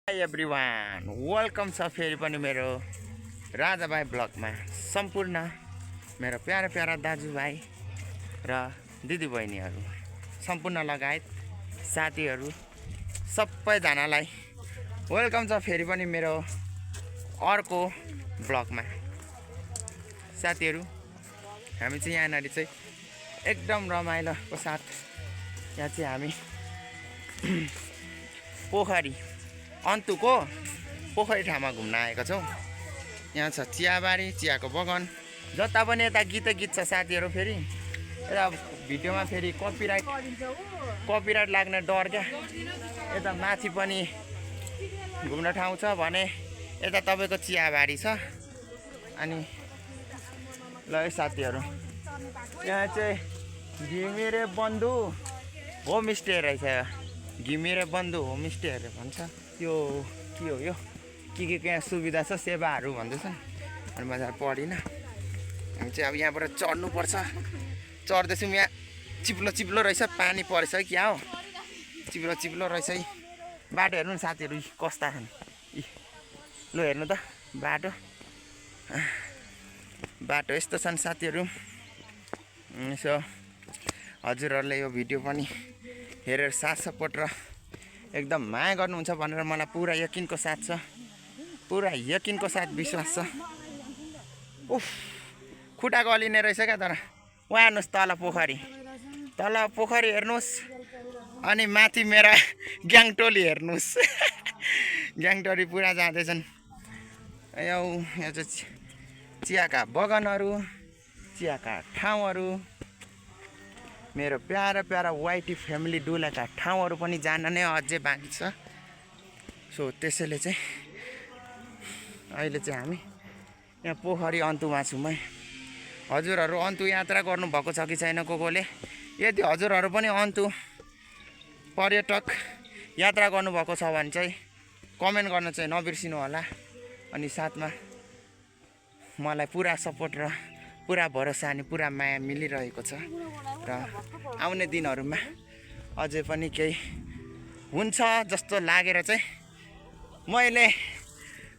High everyone, welcome छ फेरि पनि मेरो राजाभाइ ब्लगमा सम्पूर्ण मेरो प्यारा प्यारा दाजुभाइ र दिदीबहिनीहरू सम्पूर्ण लगायत साथीहरू सबैजनालाई वेलकम छ फेरि पनि मेरो अर्को ब्लगमा। साथीहरू, हामी चाहिँ यहाँनिर चाहिँ एकदम रमाइलोको साथ यहाँ चाहिँ हामी पोखरी अन्तुको पोखरी ठाउँमा घुम्न आएका छौँ। यहाँ छ चियाबारी, चियाको बगान, जता पनि यता गीत छ साथीहरू। फेरि यता भिडियोमा फेरि कपिराइट लाग्ने डर क्या। यता माथि पनि घुम्न ठाउँ छ भने यता तपाईँको चियाबारी छ। अनि ल साथीहरू, यहाँ चाहिँ घिमिरे बन्धु होमस्टे रहेछ। घिमिरे बन्धु होमस्टेहरू भन्छ। यो के हो, यो के यहाँ सुविधा छ, सेवाहरू भन्दैछन्। अनि म चाहिँ पढिनँ। हामी चाहिँ अब यहाँबाट चढ्नुपर्छ। चढ्दैछौँ। यहाँ चिप्लो चिप्लो रहेछ, पानी परेछ कि क्या हो, चिप्लो चिप्लो रहेछ। बाटो हेर्नु न साथीहरू कस्ता छन्। ल हेर्नु त बाटो यस्तो छन् साथीहरू। सो हजुरहरूले यो भिडियो पनि हेरेर साथ सपोर्ट र एकदम माया गर्नुहुन्छ भनेर मलाई पुरा यकिनको साथ छ, पुरा यकिनको साथ विश्वास छ। उफ, खुट्टा गलिने रहेछ क्या। तर वहाँ हेर्नुहोस्, तल पोखरी हेर्नुहोस्। अनि माथि मेरा ग्याङटोली हेर्नुहोस्। ग्याङटोली पुरा जाँदैछन्। यहाँ चाहिँ चियाका बगानहरू, चियाका ठाउँहरू, मेरो प्यारा प्यारा वाइटी फ्यामिली डुलाका ठाउँहरू पनि जान नै अझै बाँकी छ। सो त्यसैले चाहिँ अहिले चाहिँ हामी यहाँ पोखरी अन्तुमा छौँ है। हजुरहरू अन्तु यात्रा गर्नुभएको छ कि छैन कोले? यदि हजुरहरू पनि अन्तु पर्यटक यात्रा गर्नुभएको छ भने चाहिँ कमेन्ट गर्न चाहिँ नबिर्सिनु होला। अनि साथमा मलाई पुरा सपोर्ट र पुरा भरोसा अनि पुरा माया मिलिरहेको छ। र आउने दिनहरूमा अझै पनि केही हुन्छ जस्तो लागेर चाहिँ मैले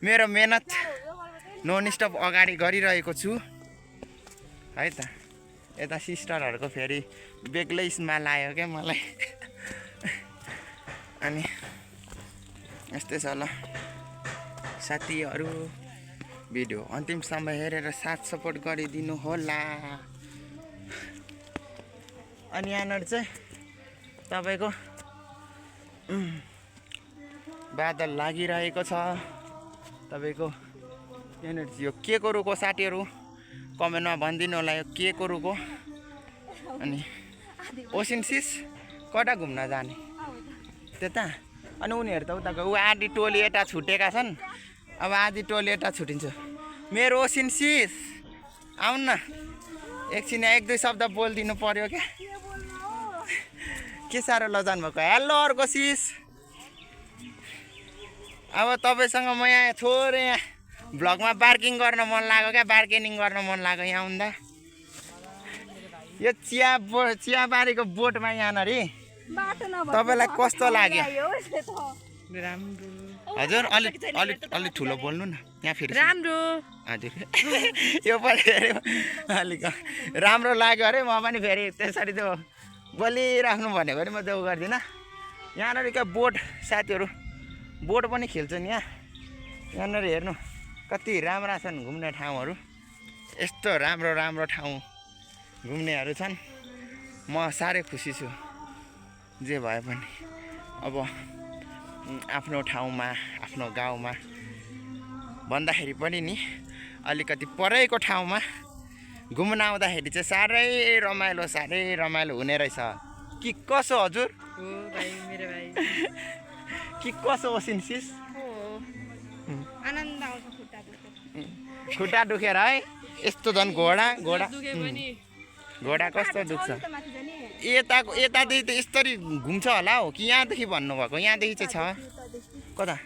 मेरो मेहनत ननस्टप अगाडि गरिरहेको छु है त। यता सिस्टरहरूको फेरि बेग्लै स्माइल आयो क्या मलाई। अनि यस्तै छ ल साथीहरू, भिडियो अन्तिमसम्म हेरेर साथ सपोर्ट गरिदिनु होला। अनि यहाँनिर चाहिँ तपाईँको बादल लागिरहेको छ। तपाईँको यहाँनिर यो के को रुखो साथीहरू कमेन्टमा भनिदिनु होला, यो के को रुखो। अनि ओसिन्सिस कता घुम्न जाने त्यता। अनि उनीहरू त उताको आधी टोली यता छुटेका छन्। अब आधी टोली यता छुटिन्छ। मेरो ओसिन्सिस आउनु न, एकछिन एक दुई शब्द बोलिदिनु पर्यो क्या। के साह्रो लजानु भएको। हेलो अर्को सिस, अब तपाईँसँग म यहाँ थोरै यहाँ भ्लगमा बार्किङ गर्न मन लाग्यो क्या, बार्गेनिङ गर्न मन लाग्यो यहाँ हुँदा। यो चियाबारीको बोटमा यहाँनिर तपाईँलाई कस्तो लाग्यो? हजुर अलिक ठुलो बोल्नु न यहाँ फेरि। राम्रो हजुर। यो पनि फेरि अलिक राम्रो लाग्यो अरे। म पनि फेरि त्यसरी त्यो बोलिराख्नु भन्यो भने म त्यो गर्दिनँ। यहाँनिर क्या बोट साथीहरू, बोट पनि खेल्छन् यहाँ। यहाँनिर हेर्नु कति राम्रा छन् घुम्ने ठाउँहरू। यस्तो राम्रो राम्रो ठाउँ घुम्नेहरू छन्। म साह्रै खुसी छु। जे भए पनि अब आफ्नो ठाउँमा आफ्नो गाउँमा भन्दाखेरि पनि नि अलिकति परैको ठाउँमा घुम्न आउँदाखेरि चाहिँ साह्रै रमाइलो हुने रहेछ। कि कसो हजुर? मेरो भाइ कि कसो ओसिन्सिस? आनन्द आउँछ खुट्टा दुखेर है। यस्तो झन् घोडा कस्तो दुख्छ। यतादेखि त यस्तरी घुम्छ होला हो कि यहाँदेखि भन्नुभएको? यहाँदेखि चाहिँ छ कता?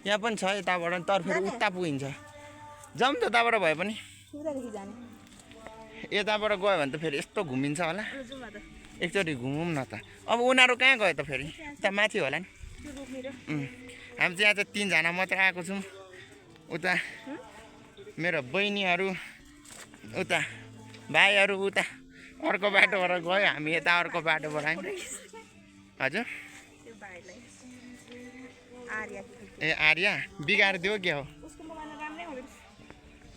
यहाँ पनि छ यताबाट, तर फेरि उता पुगिन्छ। जाउँ त उताबाट भए पनि। यताबाट गयो भने त फेरि यस्तो घुमिन्छ होला। एकचोटि घुमौँ न त। अब उनीहरू कहाँ गयो त फेरि? त्यहाँ माथि होला नि। हामी चाहिँ यहाँ चाहिँ 3 जना मात्र आएको छौँ उता मेरो बहिनीहरू उता भाइहरू उता अर्को बाटोबाट गयो हामी यता अर्को बाटोबाट आयौँ हजुर ए आर्या बिगार दियो क्या हो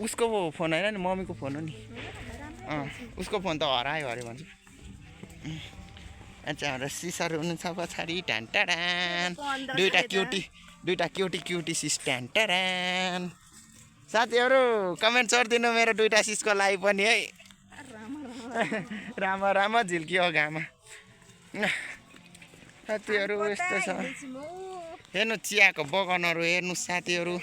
उसको फोन होइन नि मम्मीको फोन हो नि उसको फोन त हरायो अरे भन्छु अच्छा हाम्रो सिसर हुनुहुन्छ पछाडि ढ्यान्टाडान दुईटा क्युटी सिस ढ्यान्टाडान साथीहरू कमेन्ट गरिदिनु मेरो दुईटा सिसको लागि पनि है रामा झिल्कियो घामा साथीहरू यस्तो छ हेर्नु चियाको बगानहरू हेर्नु साथीहरू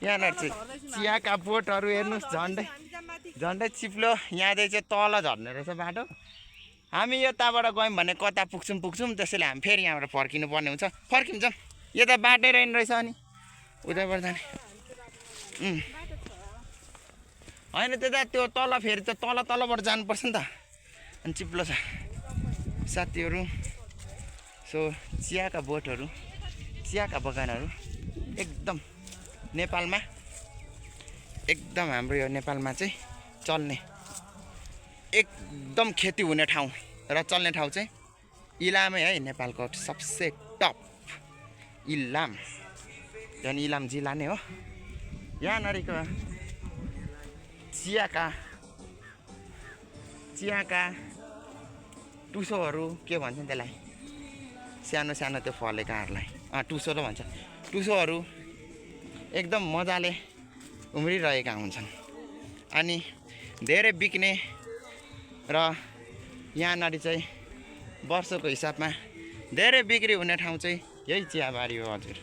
यहाँनिर चाहिँ चियाका बोटहरू हेर्नुहोस् झन्डै चिप्लो यहाँदेखि चाहिँ तल झर्ने रहेछ बाटो हामी यताबाट गयौँ भने कता पुग्छौँ त्यसैले हामी फेरि यहाँबाट फर्किनु पर्ने हुन्छ फर्किन्छौँ यता बाटै रहेन रहेछ अनि उताबाट जाने होइन त्यता त्यो तल फेरि त तलबाट जानुपर्छ नि त अनि चिप्लो छ साथीहरू सो चियाका बोटहरू चियाका बगानहरू एकदम नेपालमा एकदम हाम्रो यो नेपालमा चाहिँ चल्ने एकदम खेती हुने ठाउँ र चल्ने ठाउँ चाहिँ इलामै है नेपालको सबसे टप इलाम झन् इलाम जिल्ला नै हो यहाँनिरको चियाका टुसोहरू के भन्छन् त्यसलाई सानो सानो त्यो फलेकाहरूलाई टुसो त भन्छ टुसोहरू एकदम मजाले उम्रिरहेका हुन्छन् अनि धेरै बिक्ने र यहाँनिर चाहिँ वर्षको हिसाबमा धेरै बिक्री हुने ठाउँ चाहिँ यही चियाबारी हो हजुर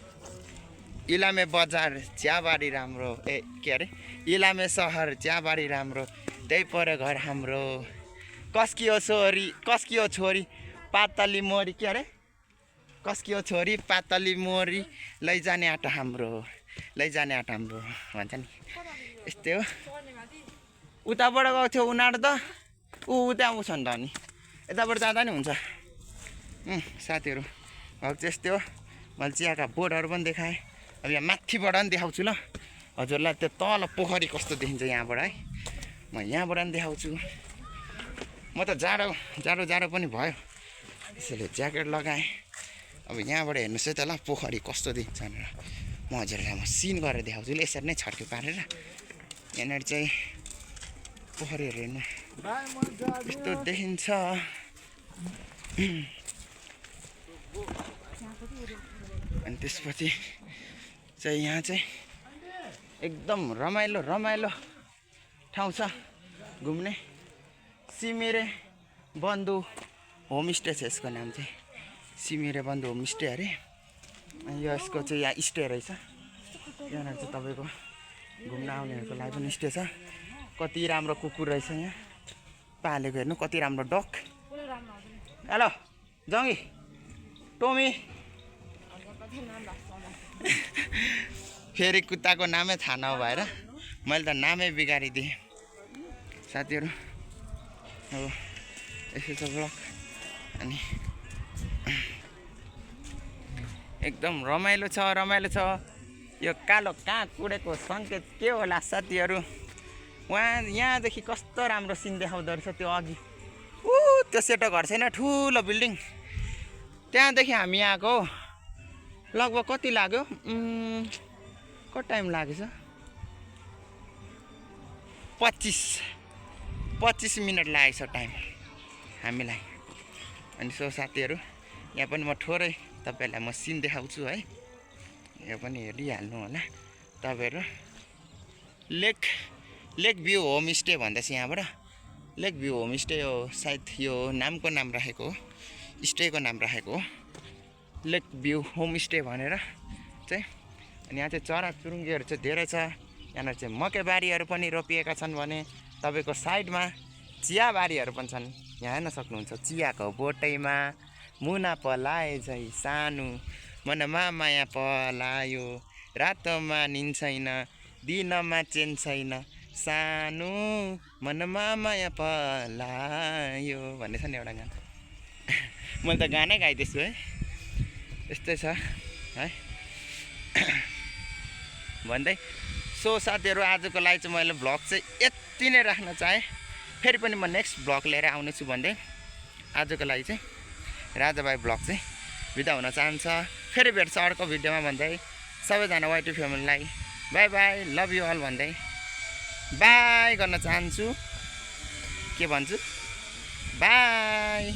इलामे बजार चियाबारी राम्रो के अरे इलामे सहर चियाबारी राम्रो त्यही पर घर हाम्रो कस्कियो छोरी पातली मोरी के अरे कस्कियो छोरी पातली मोरी लैजाने आँटा हाम्रो भन्छ नि यस्तै हो उताबाट गएको थियो उनीहरू त उता आउँछ नि त अनि यताबाट जाँदा नि हुन्छ साथीहरू अब त्यस्तै हो मैले चियाका बोटहरू पनि देखाएँ अब यहाँ माथिबाट पनि देखाउँछु ल हजुरलाई त्यो तल पोखरी कस्तो देखिन्छ यहाँबाट है म यहाँबाट पनि देखाउँछु म त जाडो पनि भयो त्यसैले ज्याकेट लगाएँ अब यहाँबाट हेर्नुहोस् है त ल पोखरी कस्तो देखिन्छ भनेर म हजुरलाई म सिन गरेर देखाउँछु ल यसरी नै छड्के पारेर यहाँनिर चाहिँ पोखरीहरू हेर्नु यस्तो देखिन्छ अनि त्यसपछि चाहिँ यहाँ चाहिँ एकदम रमाइलो ठाउँ छ घुम्ने सिमिरे बन्धु होमस्टे छ यसको नाम चाहिँ सिमिरे बन्धु होमस्टे अरे अनि यसको चाहिँ यहाँ स्टे रहेछ यहाँनिर चाहिँ तपाईँको घुम्न आउनेहरूको लागि पनि स्टे छ कति राम्रो कुकुर रहेछ यहाँ पालेको हेर्नु कति राम्रो डग हेलो जङ्गी टोमी फेरि कुत्ताको नामै थाहा नभएर मैले त नामै बिगारिदिएँ साथीहरू अब यसो छ ब्लग अनि एकदम रमाइलो छ यो कालो काग उडेको सङ्केत के होला साथीहरू यहाँदेखि कस्तो राम्रो सिन देखाउँदो रहेछ त्यो अघि त्यो सेतो घर छैन ठुलो बिल्डिङ त्यहाँदेखि हामी आएको लगभग कति लाग्यो कति टाइम लागेछ 25 मिनट लागेछ टाइम हामीलाई अनि सो साथीहरू यहाँ पनि म थोरै तपाईँहरूलाई म सिन देखाउँछु है यो पनि हेरिहाल्नु होला तपाईँहरू लेक भ्यू होमस्टे भन्दैछ यहाँबाट लेक भ्यू होमस्टे हो सायद यो नामको नाम राखेको हो स्टेको नाम राखेको हो लेक भ्यू होमस्टे भनेर चाहिँ अनि यहाँ चाहिँ चराचुरुङ्गीहरू चाहिँ धेरै छ यहाँनिर चाहिँ मकैबारीहरू पनि रोपिएका छन् भने तपाईँको साइडमा चियाबारीहरू पनि छन् यहाँ हेर्न सक्नुहुन्छ चियाको बोटैमा मुना पलाए झै सानो मनमा माया पलायो रातोमा निन्छैन दिनमा चेन छैन सानो मनमा माया पलायो भन्ने छ नि एउटा गाना मैले त गानै गाइदिन्छु है यस्तै छ है भन्दै सो साथीहरू आजको लागि चाहिँ मैले भ्लग चाहिँ यति नै राख्न चाहेँ फेरि पनि म नेक्स्ट भ्लग लिएर आउनेछु भन्दै आजको लागि चाहिँ राजाभाइ भ्लग चाहिँ बिदा हुन चाहन्छ फेरि भेट्छ अर्को भिडियोमा भन्दै सबैजना वाइटी फ्यामिलीलाई bye bye love you all भन्दै बाई गर्न चाहन्छु के भन्छु बाई